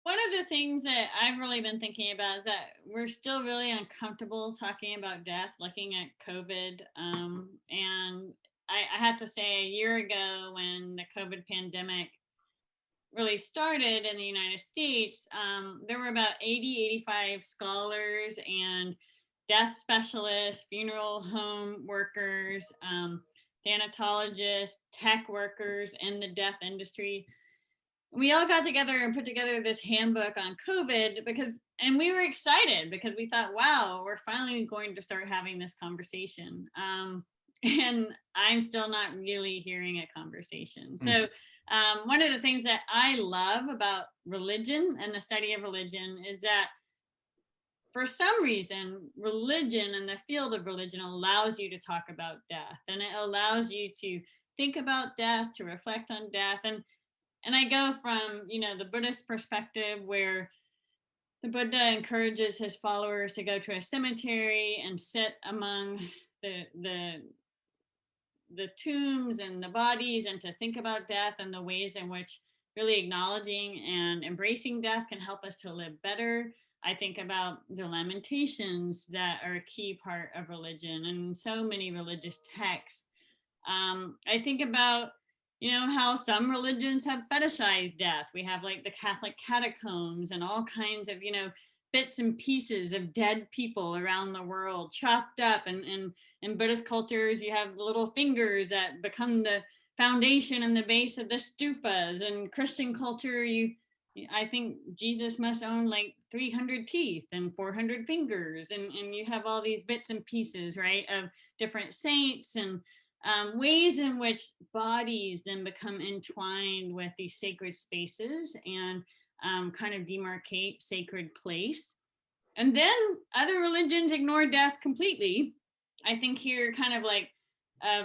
One of the things that I've really been thinking about is that we're still really uncomfortable talking about death, looking at COVID. And I have to say, a year ago, when the COVID pandemic really started in the United States, there were about 80, 85 scholars and death specialists, funeral home workers, thanatologists, tech workers in the death industry. We all got together and put together this handbook on COVID and we were excited because we thought, wow, we're finally going to start having this conversation. And I'm still not really hearing a conversation. Mm. So, one of the things that I love about religion and the study of religion is that for some reason, religion and the field of religion allows you to talk about death, and it allows you to think about death, to reflect on death. And I go from, the Buddhist perspective where the Buddha encourages his followers to go to a cemetery and sit among the the the tombs and the bodies and to think about death and the ways in which really acknowledging and embracing death can help us to live better. I think about the lamentations that are a key part of religion and so many religious texts. I think about, how some religions have fetishized death. We have like the Catholic catacombs and all kinds of, bits and pieces of dead people around the world chopped up. And in Buddhist cultures, you have little fingers that become the foundation and the base of the stupas. And Christian culture, I think Jesus must own like 300 teeth and 400 fingers. And you have all these bits and pieces, right, of different saints and ways in which bodies then become entwined with these sacred spaces and kind of demarcate sacred place. And then other religions ignore death completely. I think here, kind of like uh,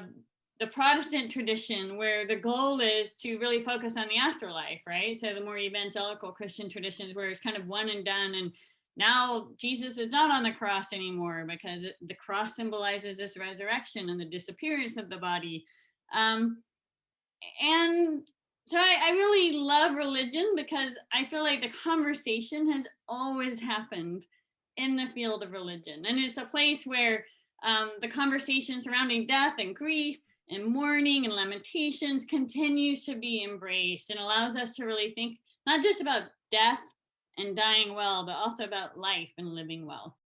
the Protestant tradition, where the goal is to really focus on the afterlife, right? So the more evangelical Christian traditions, where it's kind of one and done. And now Jesus is not on the cross anymore because the cross symbolizes this resurrection and the disappearance of the body. Um, and so I really love religion because I feel like the conversation has always happened in the field of religion. And it's a place where the conversation surrounding death and grief and mourning and lamentations continues to be embraced and allows us to really think not just about death and dying well, but also about life and living well.